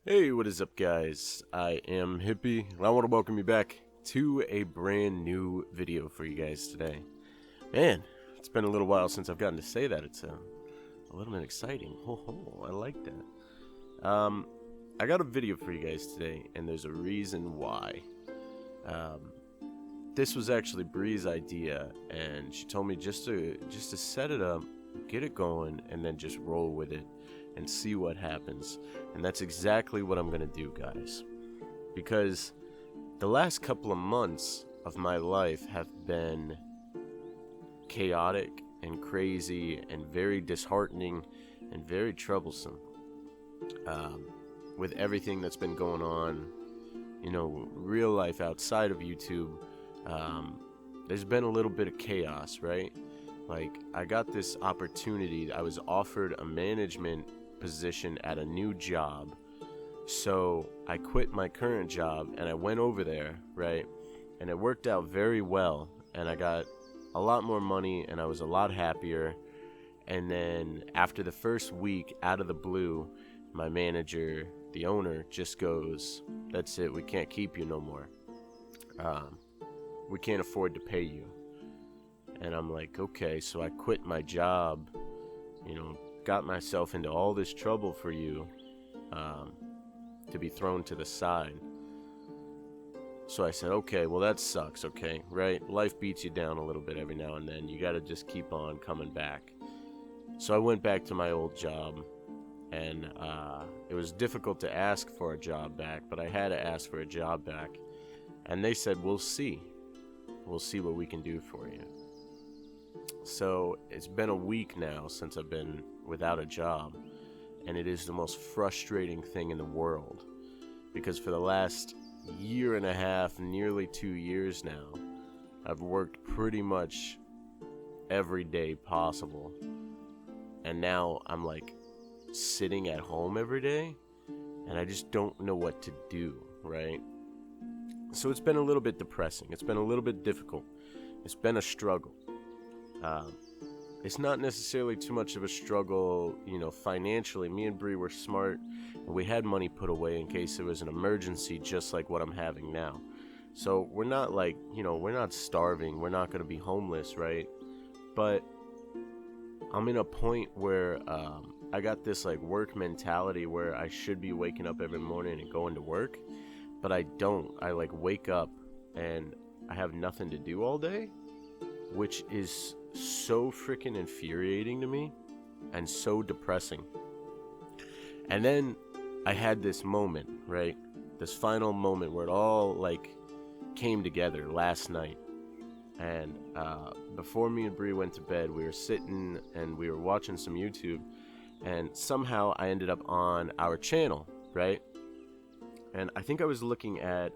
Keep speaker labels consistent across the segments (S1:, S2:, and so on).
S1: Hey, what is up, guys? I am Hippie, and I want to welcome you back to a brand new video for you guys today. Man, it's been a little while since I've gotten to say that. It's a little bit exciting. I like that. I got a video for you guys today, and there's a reason why. This was actually Bree's idea, and she told me just to set it up, get it going, and then just roll with it and see what happens. And that's exactly what I'm gonna do, guys, because the last couple of months of my life have been chaotic and crazy and very disheartening and very troublesome, with everything that's been going on, real life outside of YouTube. There's been a little bit of chaos, right? Like, I got this opportunity. I was offered a management position at a new job. So I quit my current job and I went over there, right? And it worked out very well. And I got a lot more money and I was a lot happier. And then after the first week, out of the blue, my manager, the owner, just goes, "That's it, we can't keep you no more. We can't afford to pay you." And I'm like, okay, so I quit my job, got myself into all this trouble for you, to be thrown to the side. So I said, okay, well, that sucks, okay, right? Life beats you down a little bit every now and then. You got to just keep on coming back. So I went back to my old job, and it was difficult to ask for a job back, but I had to ask for a job back. And they said, we'll see. We'll see what we can do for you. So it's been a week now since I've been without a job, and it is the most frustrating thing in the world, because for the last year and a half, nearly 2 years now, I've worked pretty much every day possible, and now I'm like sitting at home every day, and I just don't know what to do, right? So it's been a little bit depressing. It's been a little bit difficult. It's been a struggle. It's not necessarily too much of a struggle, financially. Me and Bree were smart, and we had money put away in case there was an emergency, just like what I'm having now. So we're not like, we're not starving. We're not going to be homeless, right? But I'm in a point where I got this like work mentality where I should be waking up every morning and going to work, but I don't. I like wake up and I have nothing to do all day, which is so freaking infuriating to me and so depressing. And then I had this moment, right? This final moment where it all like came together last night. And before me and Bree went to bed, we were sitting and we were watching some YouTube, and somehow I ended up on our channel, right? And I think I was looking at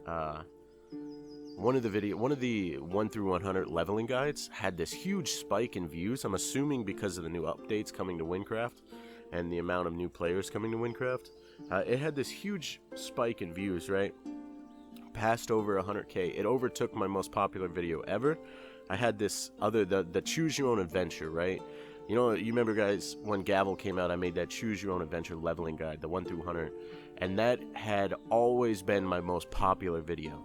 S1: one of the 1 through 100 leveling guides had this huge spike in views. I'm assuming because of the new updates coming to Winecraft and the amount of new players coming to Winecraft. It had this huge spike in views, right? Passed over 100K. It overtook my most popular video ever. I had this the choose your own adventure, right? You remember, guys, when Gavel came out, I made that choose your own adventure leveling guide, the 1 through 100, and that had always been my most popular video.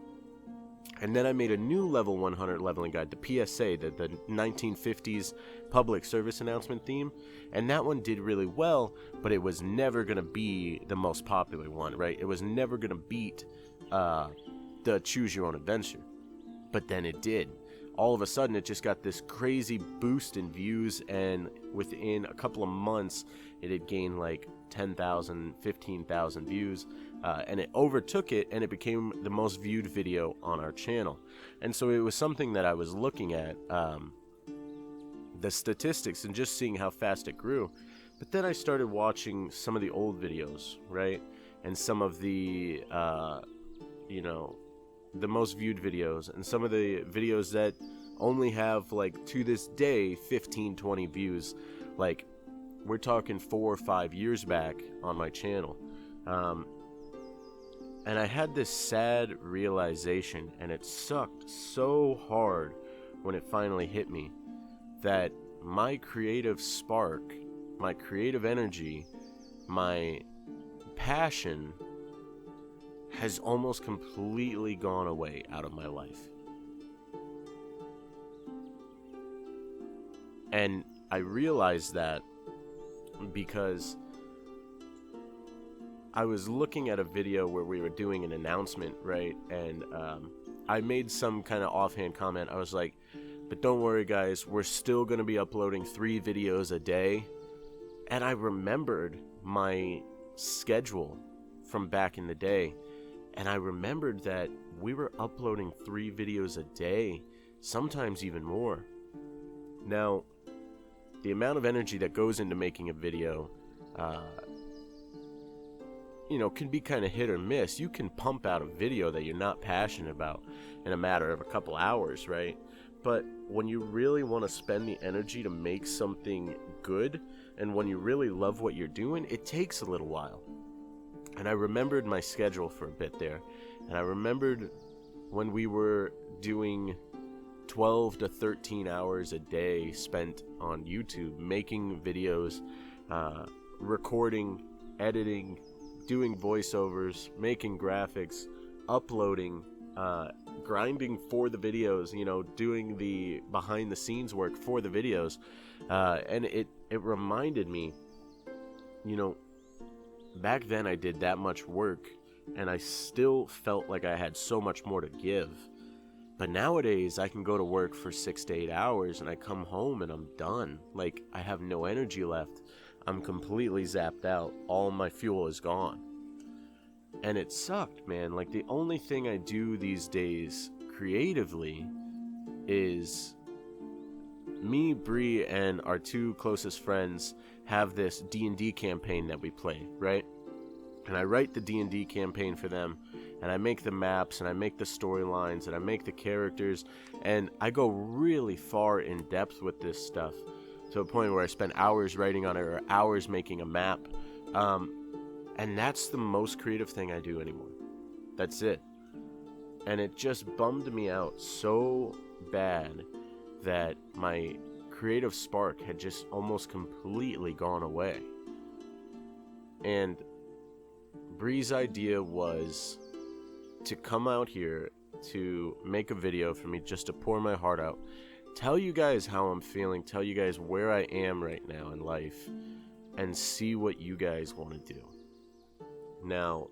S1: And then I made a new level 100 leveling guide, the PSA, the 1950s public service announcement theme. And that one did really well, but it was never going to be the most popular one, right? It was never going to beat the Choose Your Own Adventure. But then it did. All of a sudden, it just got this crazy boost in views, and within a couple of months, it had gained like 10,000, 15,000 views, and it overtook it, and it became the most viewed video on our channel. And so it was something that I was looking at, the statistics, and just seeing how fast it grew. But then I started watching some of the old videos, right? And some of the, the most viewed videos, and some of the videos that only have, like, to this day, 15, 20 views. Like, we're talking 4 or 5 years back on my channel. And I had this sad realization, and it sucked so hard when it finally hit me, that my creative spark, my creative energy, my passion has almost completely gone away out of my life. And I realized that because I was looking at a video where we were doing an announcement, right? And I made some kind of offhand comment. I was like, but don't worry, guys, we're still going to be uploading 3 videos a day. And I remembered my schedule from back in the day. And I remembered that we were uploading 3 videos a day, sometimes even more. Now, the amount of energy that goes into making a video, can be kind of hit or miss. You can pump out a video that you're not passionate about in a matter of a couple hours, right? But when you really want to spend the energy to make something good, and when you really love what you're doing, it takes a little while. And I remembered my schedule for a bit there. And I remembered when we were doing 12 to 13 hours a day spent on YouTube, making videos, recording, editing, doing voiceovers, making graphics, uploading, grinding for the videos, doing the behind the scenes work for the videos. And it reminded me, back then I did that much work and I still felt like I had so much more to give. But nowadays I can go to work for 6 to 8 hours and I come home and I'm done. Like, I have no energy left. I'm completely zapped out. All my fuel is gone. And it sucked, man. Like, the only thing I do these days creatively is me, Bree, and our 2 closest friends have this D&D campaign that we play, right? And I write the D&D campaign for them, and I make the maps, and I make the storylines, and I make the characters, and I go really far in depth with this stuff, to a point where I spend hours writing on it, or hours making a map, and that's the most creative thing I do anymore. That's it. And it just bummed me out so bad that my creative spark had just almost completely gone away. And Bree's idea was to come out here to make a video for me, just to pour my heart out, tell you guys how I'm feeling, tell you guys where I am right now in life, and see what you guys want to do. Now,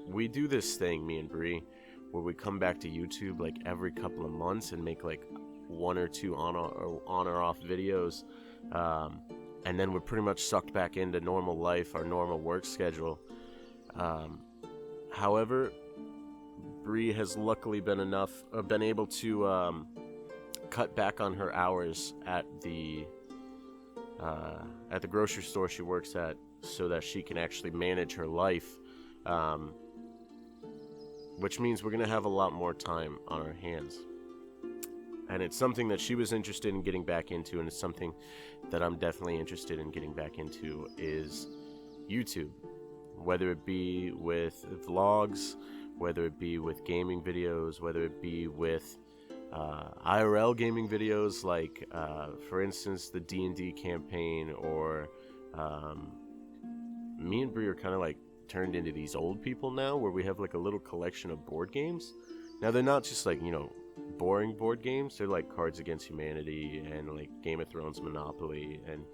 S1: we do this thing, me and Bree, where we come back to YouTube like every couple of months and make like 1 or 2 on or off videos, and then we're pretty much sucked back into normal life, our normal work schedule. However, Bree has luckily been able to cut back on her hours at the grocery store she works at, so that she can actually manage her life, which means we're gonna have a lot more time on our hands. And it's something that she was interested in getting back into, and it's something that I'm definitely interested in getting back into, is YouTube. Whether it be with vlogs, whether it be with gaming videos, whether it be with IRL gaming videos, like, for instance, the D&D campaign, or me and Bree are kind of like turned into these old people now, where we have like a little collection of board games. Now, they're not just like, boring board games. They're like Cards Against Humanity and like Game of Thrones Monopoly, and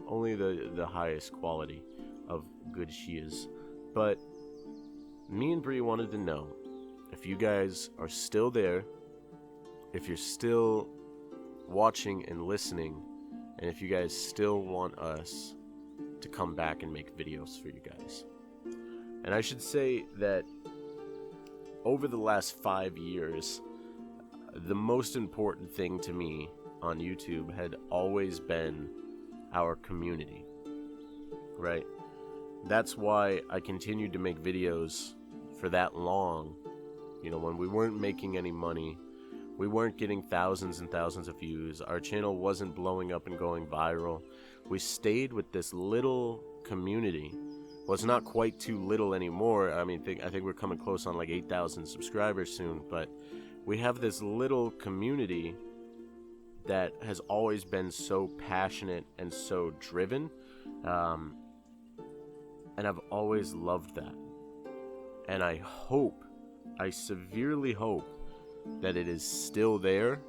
S1: only the highest quality of good shiz. But me and Bree wanted to know if you guys are still there, if you're still watching and listening, and if you guys still want us to come back and make videos for you guys. And I should say that over the last 5 years, the most important thing to me on YouTube had always been our community, right? That's why I continued to make videos for that long. When we weren't making any money, we weren't getting thousands and thousands of views, our channel wasn't blowing up and going viral. We stayed with this little community. Well, it's not quite too little anymore. I think we're coming close on like 8,000 subscribers soon, but we have this little community that has always been so passionate and so driven, and I've always loved that. And I severely hope that it is still there,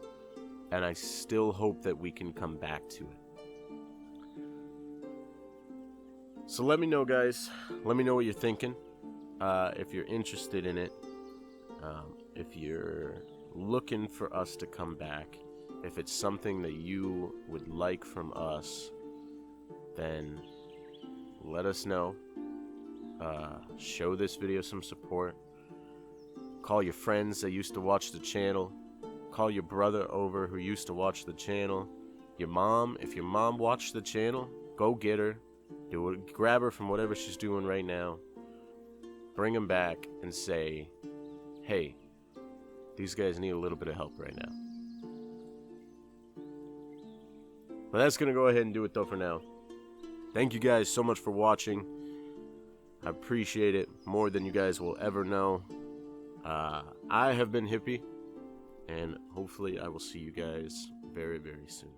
S1: and I still hope that we can come back to it. So let me know, guys. Let me know what you're thinking. If you're interested in it, if you're looking for us to come back, if it's something that you would like from us, then let us know. Show this video some support. Call your friends that used to watch the channel. Call your brother over who used to watch the channel. Your mom, if your mom watched the channel, go get her. Grab her from whatever she's doing right now. Bring them back and say, hey, these guys need a little bit of help right now. But that's going to go ahead and do it though for now. Thank you guys so much for watching. I appreciate it more than you guys will ever know. I have been Hippie, and hopefully I will see you guys very, very soon.